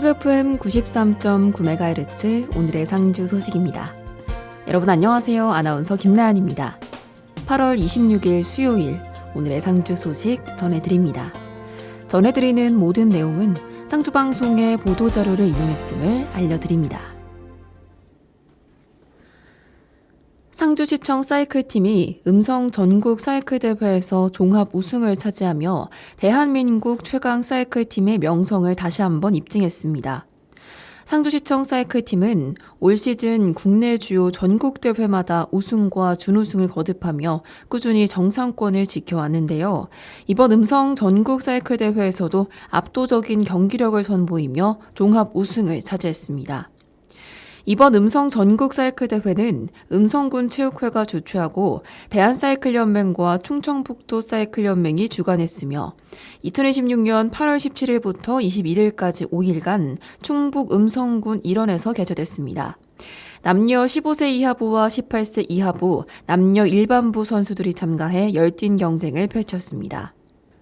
상주 FM 93.9MHz 오늘의 상주 소식입니다. 여러분 안녕하세요. 아나운서 김나연입니다. 8월 26일 수요일 오늘의 상주 소식 전해드립니다. 전해드리는 모든 내용은 상주방송의 보도자료를 이용했음을 알려드립니다. 상주시청 사이클팀이 음성 전국 사이클대회에서 종합 우승을 차지하며 대한민국 최강 사이클팀의 명성을 다시 한번 입증했습니다. 상주시청 사이클팀은 올 시즌 국내 주요 전국대회마다 우승과 준우승을 거듭하며 꾸준히 정상권을 지켜왔는데요. 이번 음성 전국 사이클대회에서도 압도적인 경기력을 선보이며 종합 우승을 차지했습니다. 이번 음성 전국 사이클 대회는 음성군 체육회가 주최하고 대한사이클연맹과 충청북도 사이클연맹이 주관했으며 2026년 8월 17일부터 21일까지 5일간 충북 음성군 일원에서 개최됐습니다. 남녀 15세 이하부와 18세 이하부, 남녀 일반부 선수들이 참가해 열띤 경쟁을 펼쳤습니다.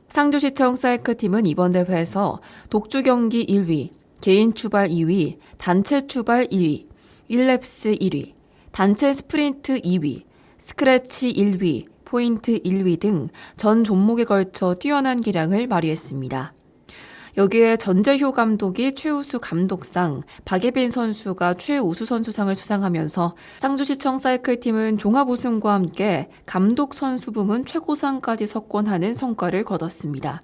상주시청 사이클팀은 이번 대회에서 독주 경기 1위, 개인 추발 2위, 단체 추발 1위, 1랩스 1위, 단체 스프린트 2위, 스크래치 1위, 포인트 1위 등 전 종목에 걸쳐 뛰어난 기량을 발휘했습니다. 여기에 전재효 감독이 최우수 감독상, 박예빈 선수가 최우수 선수상을 수상하면서 상주시청 사이클팀은 종합 우승과 함께 감독 선수 부문 최고상까지 석권하는 성과를 거뒀습니다.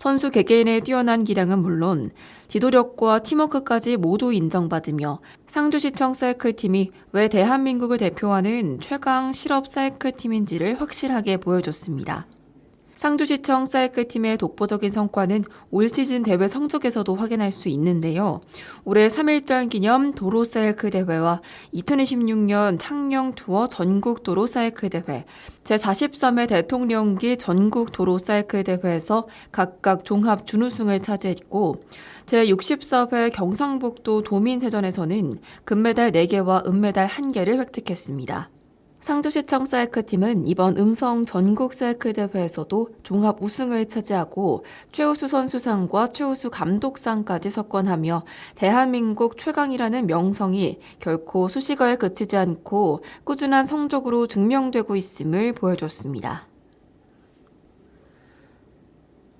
선수 개개인의 뛰어난 기량은 물론 지도력과 팀워크까지 모두 인정받으며 상주시청 사이클팀이 왜 대한민국을 대표하는 최강 실업 사이클팀인지를 확실하게 보여줬습니다. 상주시청 사이클팀의 독보적인 성과는 올 시즌 대회 성적에서도 확인할 수 있는데요. 올해 3.1절 기념 도로 사이클 대회와 2026년 창녕 투어 전국 도로 사이클 대회, 제43회 대통령기 전국 도로 사이클 대회에서 각각 종합 준우승을 차지했고 제64회 경상북도 도민세전에서는 금메달 4개와 은메달 1개를 획득했습니다. 상주시청 사이클팀은 이번 음성 전국 사이클 대회에서도 종합 우승을 차지하고 최우수 선수상과 최우수 감독상까지 석권하며 대한민국 최강이라는 명성이 결코 수식어에 그치지 않고 꾸준한 성적으로 증명되고 있음을 보여줬습니다.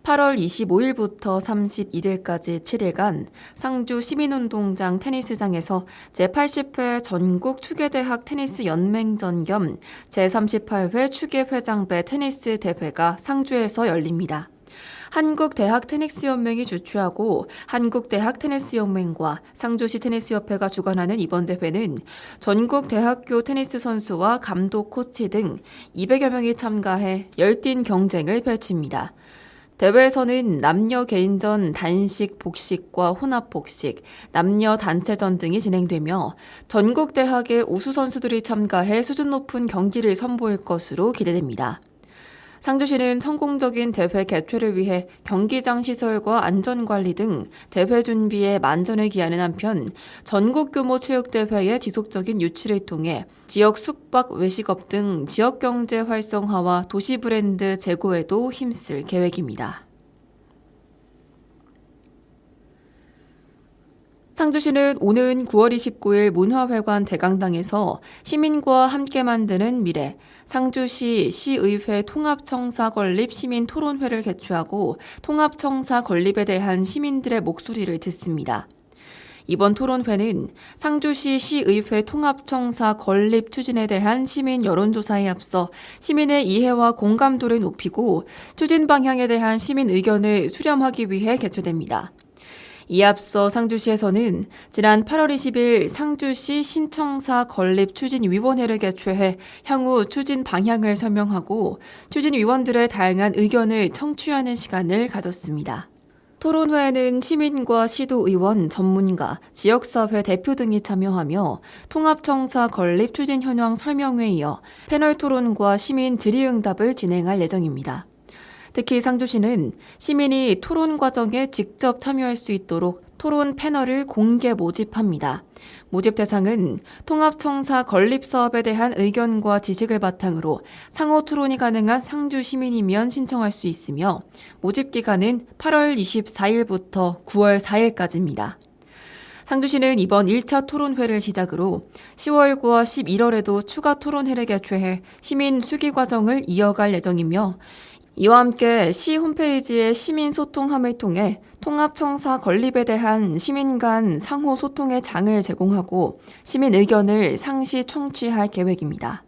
8월 25일부터 31일까지 7일간 상주 시민운동장 테니스장에서 제80회 전국 추계대학 테니스 연맹전 겸 제38회 추계회장배 테니스 대회가 상주에서 열립니다. 한국대학테니스연맹이 주최하고 한국대학테니스연맹과 상주시 테니스협회가 주관하는 이번 대회는 전국 대학교 테니스 선수와 감독, 코치 등 200여 명이 참가해 열띤 경쟁을 펼칩니다. 대회에서는 남녀 개인전, 단식, 복식과 혼합 복식, 남녀 단체전 등이 진행되며 전국 대학의 우수 선수들이 참가해 수준 높은 경기를 선보일 것으로 기대됩니다. 상주시는 성공적인 대회 개최를 위해 경기장 시설과 안전관리 등 대회 준비에 만전을 기하는 한편 전국 규모 체육대회의 지속적인 유치를 통해 지역 숙박, 외식업 등 지역경제 활성화와 도시 브랜드 제고에도 힘쓸 계획입니다. 상주시는 오는 9월 29일 문화회관 대강당에서 시민과 함께 만드는 미래, 상주시 시의회 통합청사 건립 시민토론회를 개최하고 통합청사 건립에 대한 시민들의 목소리를 듣습니다. 이번 토론회는 상주시 시의회 통합청사 건립 추진에 대한 시민 여론조사에 앞서 시민의 이해와 공감도를 높이고 추진 방향에 대한 시민 의견을 수렴하기 위해 개최됩니다. 이에 앞서 상주시에서는 지난 8월 20일 상주시 신청사 건립 추진위원회를 개최해 향후 추진 방향을 설명하고 추진위원들의 다양한 의견을 청취하는 시간을 가졌습니다. 토론회에는 시민과 시도의원, 전문가, 지역사회 대표 등이 참여하며 통합청사 건립 추진 현황 설명회에 이어 패널 토론과 시민 질의응답을 진행할 예정입니다. 특히 상주시는 시민이 토론 과정에 직접 참여할 수 있도록 토론 패널을 공개 모집합니다. 모집 대상은 통합청사 건립 사업에 대한 의견과 지식을 바탕으로 상호 토론이 가능한 상주 시민이면 신청할 수 있으며 모집 기간은 8월 24일부터 9월 4일까지입니다. 상주시는 이번 1차 토론회를 시작으로 10월과 11월에도 추가 토론회를 개최해 시민 수기 과정을 이어갈 예정이며 이와 함께 시 홈페이지의 시민소통함을 통해 통합청사 건립에 대한 시민 간 상호 소통의 장을 제공하고 시민 의견을 상시 청취할 계획입니다.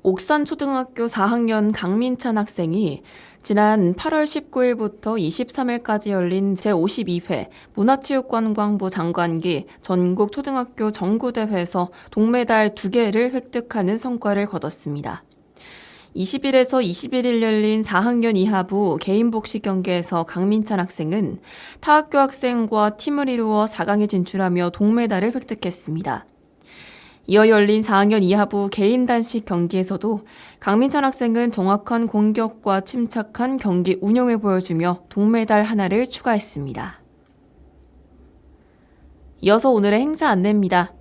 옥산초등학교 4학년 강민찬 학생이 지난 8월 19일부터 23일까지 열린 제52회 문화체육관광부 장관기 전국초등학교 정구대회에서 동메달 2개를 획득하는 성과를 거뒀습니다. 20일에서 21일 열린 4학년 이하부 개인 복식 경기에서 강민찬 학생은 타 학교 학생과 팀을 이루어 4강에 진출하며 동메달을 획득했습니다. 이어 열린 4학년 이하부 개인 단식 경기에서도 강민찬 학생은 정확한 공격과 침착한 경기 운영을 보여주며 동메달 하나를 추가했습니다. 이어서 오늘의 행사 안내입니다.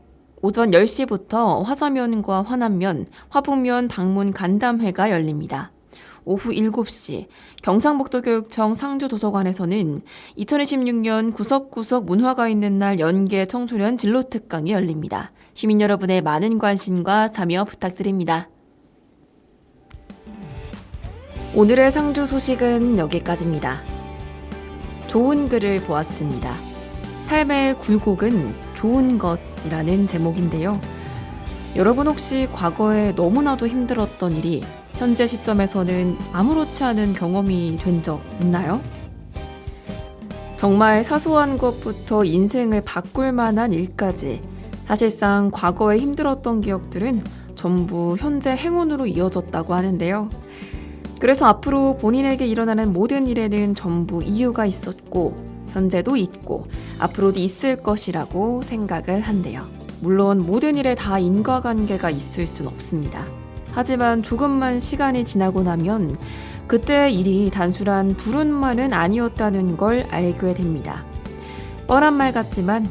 오전 10시부터 화서면과 화남면, 화북면 방문 간담회가 열립니다. 오후 7시 경상북도교육청 상주도서관에서는 2026년 구석구석 문화가 있는 날 연계 청소년 진로 특강이 열립니다. 시민 여러분의 많은 관심과 참여 부탁드립니다. 오늘의 상주 소식은 여기까지입니다. 좋은 글을 보았습니다. 삶의 굴곡은 좋은 것이라는 제목인데요. 여러분 혹시 과거에 너무나도 힘들었던 일이 현재 시점에서는 아무렇지 않은 경험이 된 적 있나요? 정말 사소한 것부터 인생을 바꿀 만한 일까지 사실상 과거에 힘들었던 기억들은 전부 현재 행운으로 이어졌다고 하는데요. 그래서 앞으로 본인에게 일어나는 모든 일에는 전부 이유가 있었고 현재도 있고 앞으로도 있을 것이라고 생각을 한대요. 물론 모든 일에 다 인과관계가 있을 순 없습니다. 하지만 조금만 시간이 지나고 나면 그때의 일이 단순한 불운만은 아니었다는 걸 알게 됩니다. 뻔한 말 같지만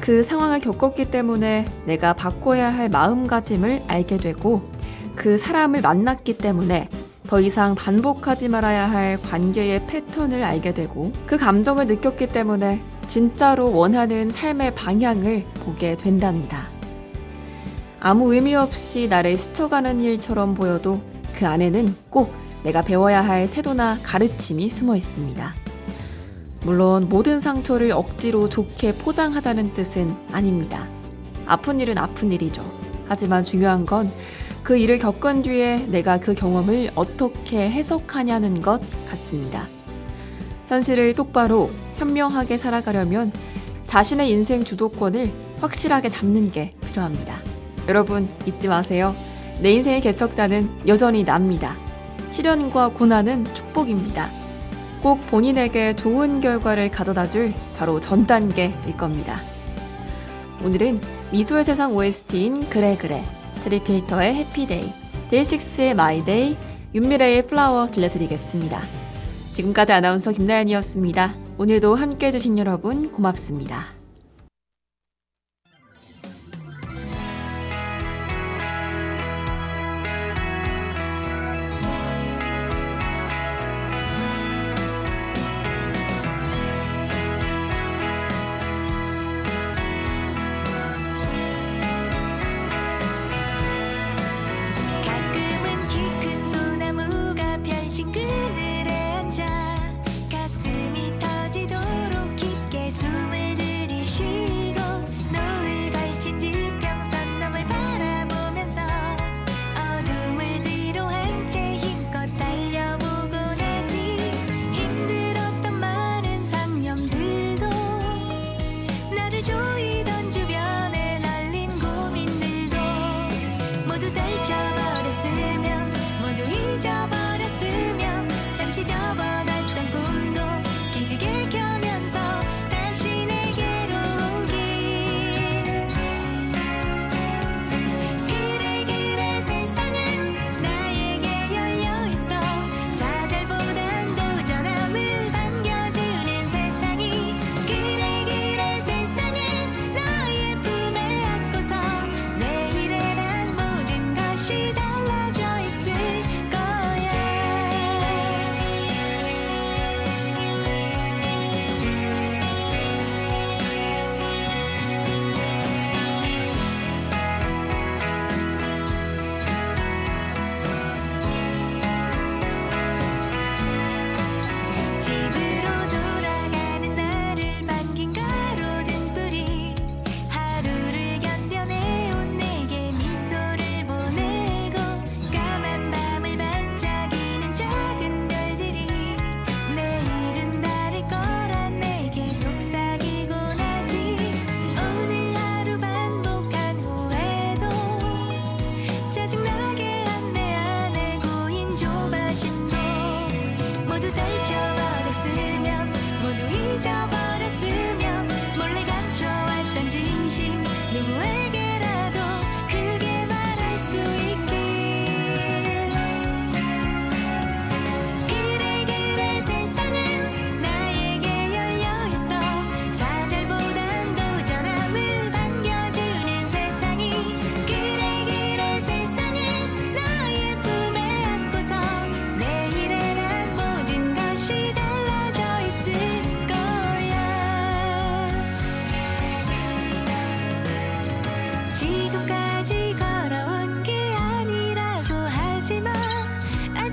그 상황을 겪었기 때문에 내가 바꿔야 할 마음가짐을 알게 되고 그 사람을 만났기 때문에 더 이상 반복하지 말아야 할 관계의 패턴을 알게 되고 그 감정을 느꼈기 때문에 진짜로 원하는 삶의 방향을 보게 된답니다. 아무 의미 없이 나를 스쳐가는 일처럼 보여도 그 안에는 꼭 내가 배워야 할 태도나 가르침이 숨어 있습니다. 물론 모든 상처를 억지로 좋게 포장하자는 뜻은 아닙니다. 아픈 일은 아픈 일이죠. 하지만 중요한 건 그 일을 겪은 뒤에 내가 그 경험을 어떻게 해석하냐는 것 같습니다. 현실을 똑바로 현명하게 살아가려면 자신의 인생 주도권을 확실하게 잡는 게 필요합니다. 여러분 잊지 마세요. 내 인생의 개척자는 여전히 납니다. 시련과 고난은 축복입니다. 꼭 본인에게 좋은 결과를 가져다줄 바로 전 단계일 겁니다. 오늘은 미소의 세상 OST인 그래 그래, 트리필터의 해피데이, 데이식스의 마이데이, 윤미래의 플라워 들려드리겠습니다. 지금까지 아나운서 김나연이었습니다. 오늘도 함께 해주신 여러분 고맙습니다. 그늘에 앉아 가슴이 터지도록 깊게 숨을 들이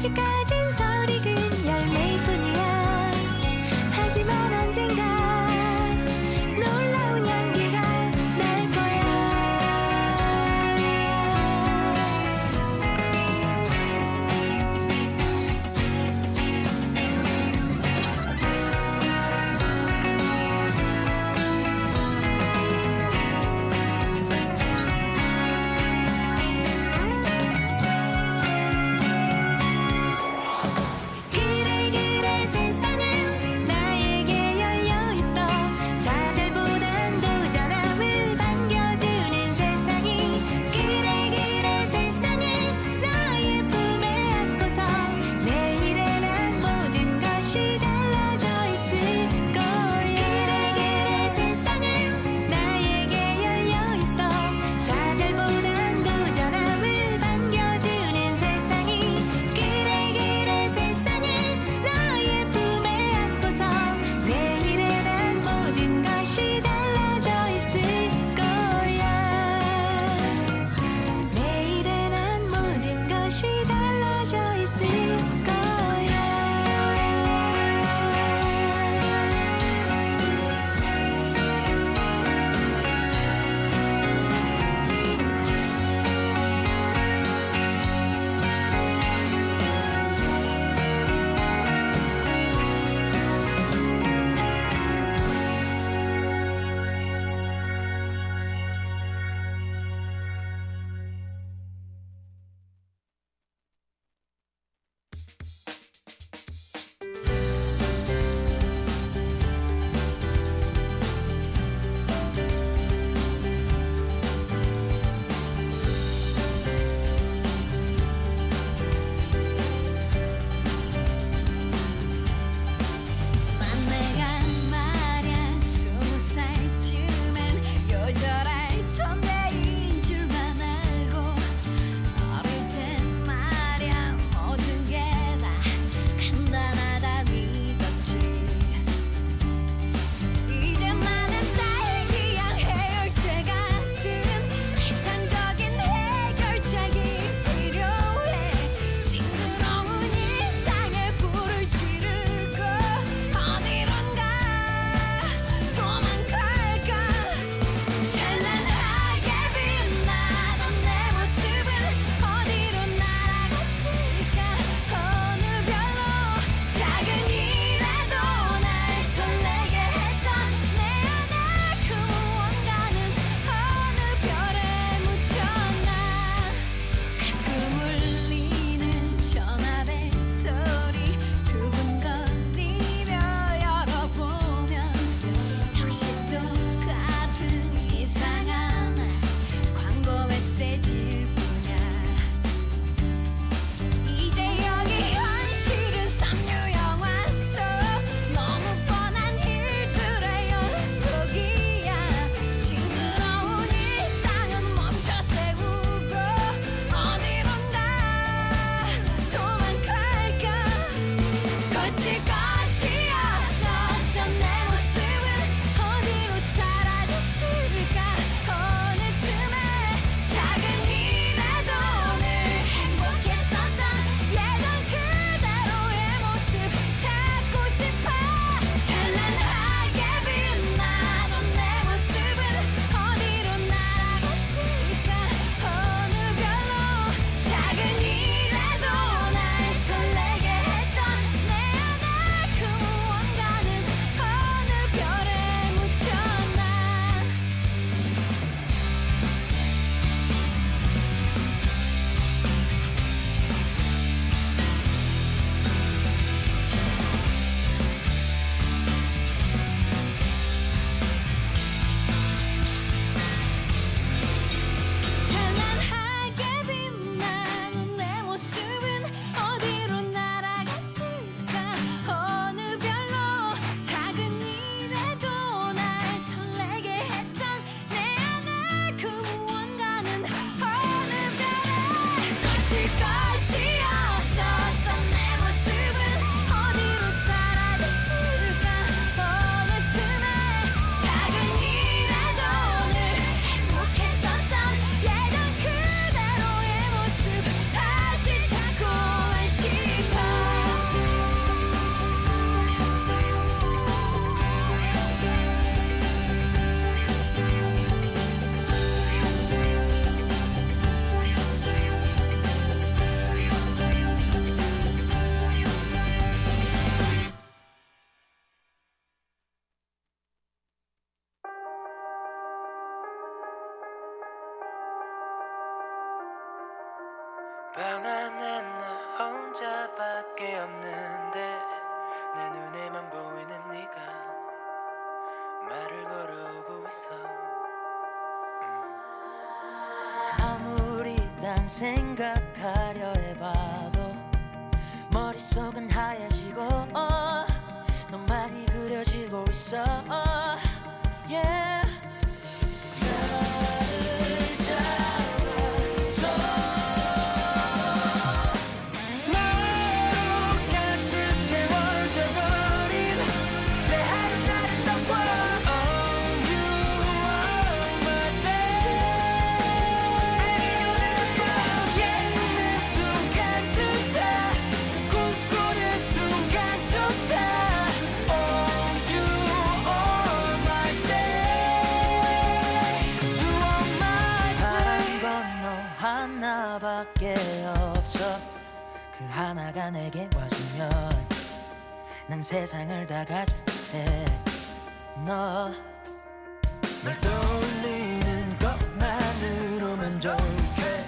아직 가진 설익은 열매일 뿐이야. 하지만 언젠가 놀라운 향기가 날 거야. 방 안에 나 혼자밖에 없는데 내 눈에만 보이는 네가 말을 걸어오고 있어. 아무리 딴 생각하려 해봐도 머릿속은 하얘지고 너만이 그려지고 있어. Yeah. 나를 잡아줘. 너로 가득 채워져 버린 내 하루 나를 덮어. Oh, you are my day. 내 순간들 다 꿈꾸는 순간조차. Oh, you are my day. You are my day. 바란 건 너 하나밖에 없어. 그 하나가 내게 와주면 난 세상을 다 가질 듯해. 너 널 떠올리는 것만으로 만족해.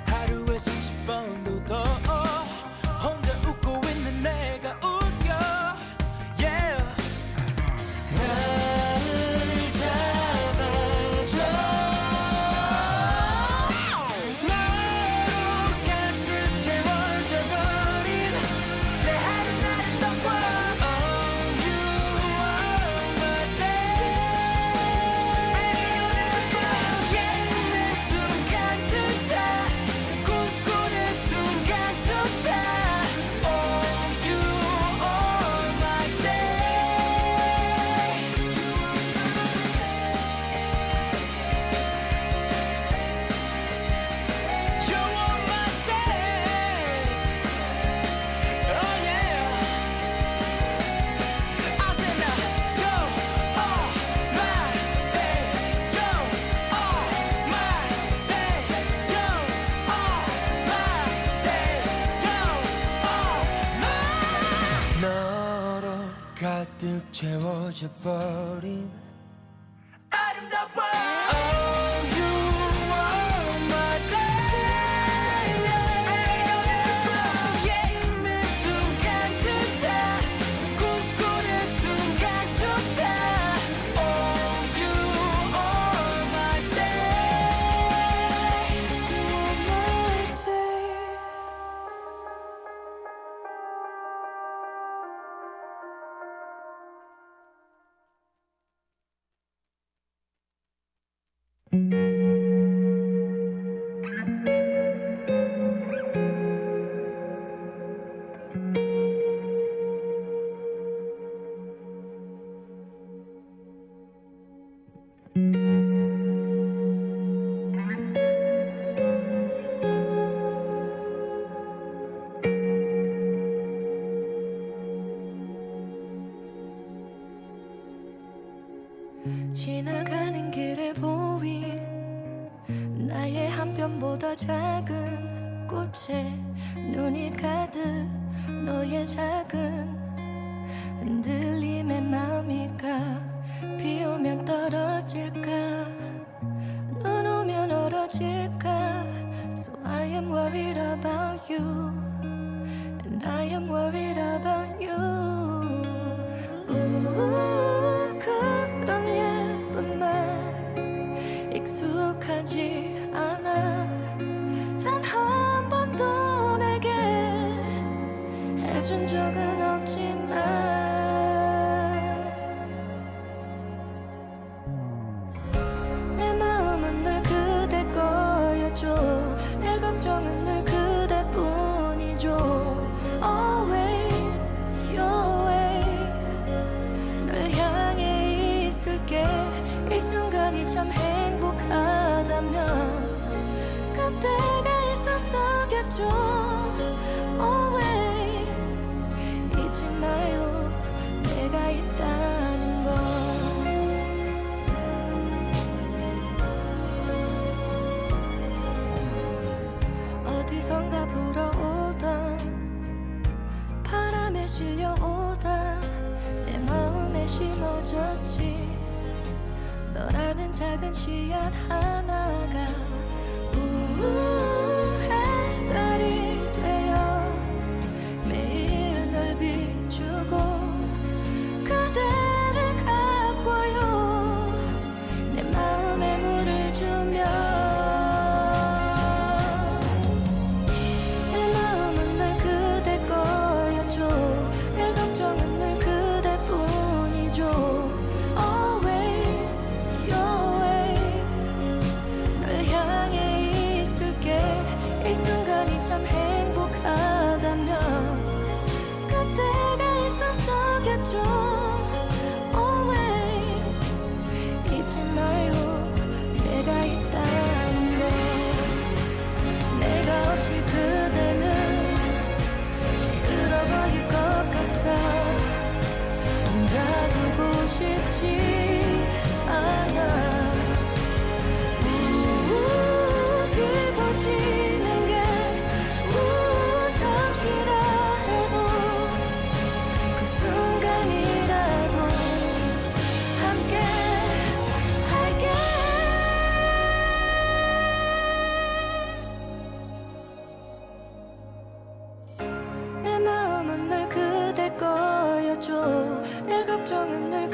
하루에 수십 번도 더 혼자 웃고 있는 내가 웃겨. Yeah. 나를 잡아줘. 너로 가득 채워져 버린 내 하루 나를 덮어. Oh, you are my day. 내 순간들 다 꿈꾸는 순간조차. Oh, you are my day. You are my day. Oh yeah. I said now, you are my day. You are my day. You are my day. You are my. 너로 가득 채워져 버린 아름다워. Oh, you are my day. 내 순간들 다 꿈꾸는 순간조차. Oh, you are my day. You are my day. 지나가는 길에 보인 나의 한 뼘보다 작은 꽃에 눈이 가득 너의 작은 흔들림에 마음이 가. 비 오면 떨어질까 눈 오면 얼어질까. So I am worried about you and I am worried about you. 그런 예쁜 말 익숙하지 않아. 단 한 번도 내게 해준 적은 없지만 내 마음은 늘 그대 거였죠. 내 걱정은 늘 그대뿐이죠. Always your way. 널 향해 있을게. 이 순간이 참 행복하다면 그때가 있었어겠죠. Always 잊지 마요 내가 있다는 걸. 어디선가 불어오던 바람에 실려오다 내 마음에 심어졌지. 너라는 작은 씨앗 하나가 햇살이 참 행복하다면 그때가 있었어겠죠. Always 잊지 마요 내가 있다는 걸. 내가 없이 그대는 시들어버릴 것 같아. 혼자 두고 싶지 않아. 비워지는 게 잠시라 해도 그 순간이라도 함께 할게. 내 마음은 늘 그대 거였죠. 내 걱정은 늘